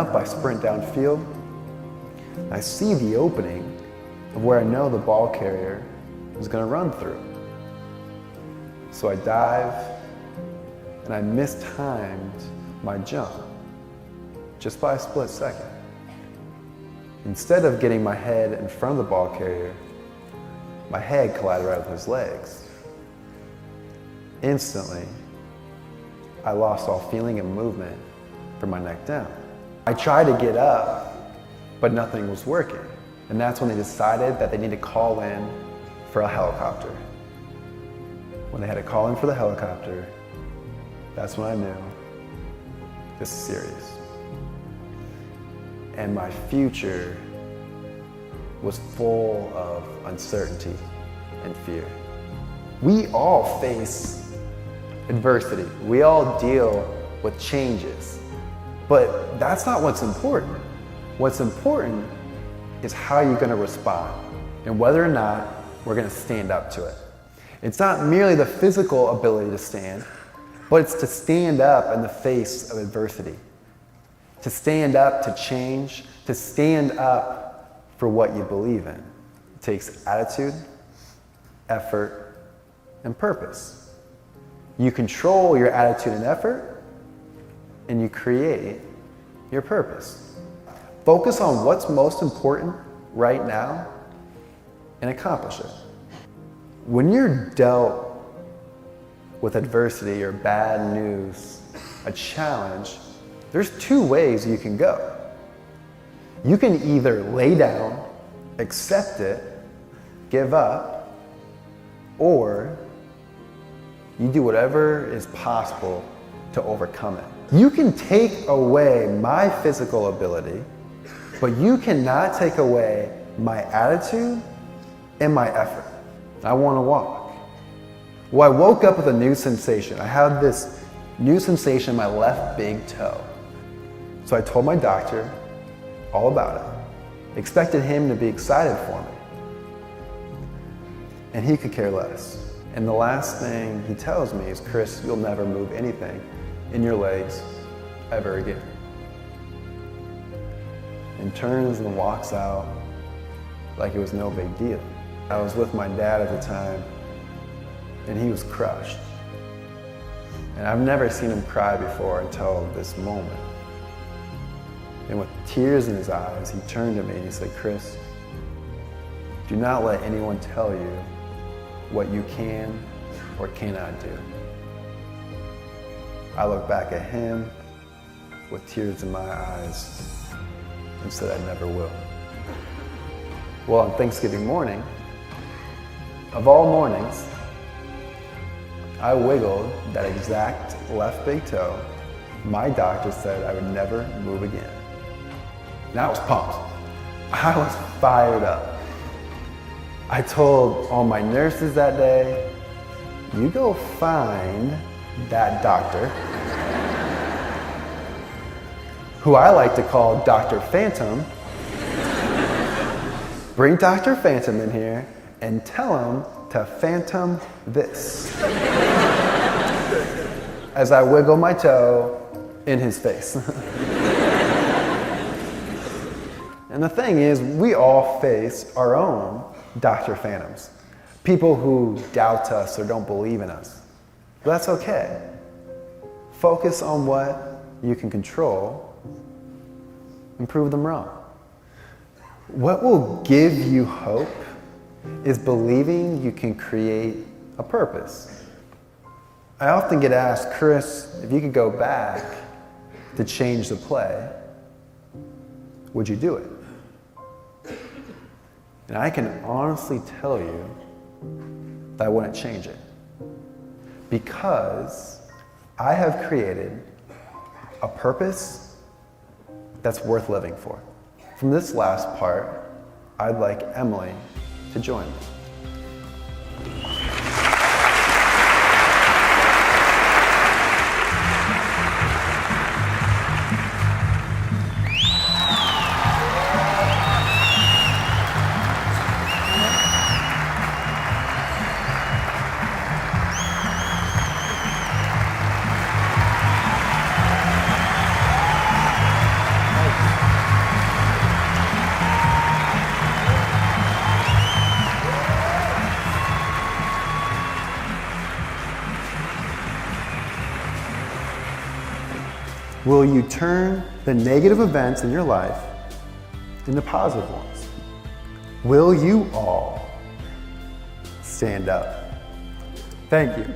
up, I sprint downfield. I see the opening of where I know the ball carrier is going to run through. So I dive, and I mistimed my jump just by a split second. Instead of getting my head in front of the ball carrier, my head collided right with his legs. Instantly, I lost all feeling and movement from my neck down. I tried to get up, but nothing was working. And that's when they decided that they need to call in for a helicopter. When they had to call in for the helicopter, that's when I knew this is serious. And my future was full of uncertainty and fear. We all face adversity. We all deal with changes. But that's not what's important. What's important is how you're going to respond and whether or not we're going to stand up to it. It's not merely the physical ability to stand, but it's to stand up in the face of adversity, to stand up to change, to stand up for what you believe in. It takes attitude, effort, and purpose. You control your attitude and effort, and you create your purpose. Focus on what's most important right now and accomplish it. When you're dealt with adversity or bad news, a challenge, there's two ways you can go. You can either lay down, accept it, give up, or you do whatever is possible to overcome it. You can take away my physical ability, but you cannot take away my attitude and my effort. I want to walk. Well, I woke up with a new sensation. I had this new sensation in my left big toe. So I told my doctor all about it. Expected him to be excited for me. And he could care less. And the last thing he tells me is, Chris, you'll never move anything in your legs ever again. And turns and walks out like it was no big deal. I was with my dad at the time, and he was crushed. And I've never seen him cry before until this moment. And with tears in his eyes, he turned to me and he said, Chris, do not let anyone tell you what you can or cannot do. I looked back at him with tears in my eyes and said I never will. Well, on Thanksgiving morning, of all mornings, I wiggled that exact left big toe. My doctor said I would never move again. And I was pumped. I was fired up. I told all my nurses that day, you go find that doctor, who I like to call Dr. Phantom. Bring Dr. Phantom in here and tell him to phantom this. As I wiggle my toe in his face. And the thing is, we all face our own Dr. Phantoms. People who doubt us or don't believe in us. But that's okay. Focus on what you can control and prove them wrong. What will give you hope is believing you can create a purpose. I often get asked, Chris, if you could go back to change the play, would you do it? And I can honestly tell you that I wouldn't change it. Because I have created a purpose that's worth living for. From this last part, I'd like Emily to join me. will you turn the negative events in your life into positive ones? Will you all stand up? Thank you.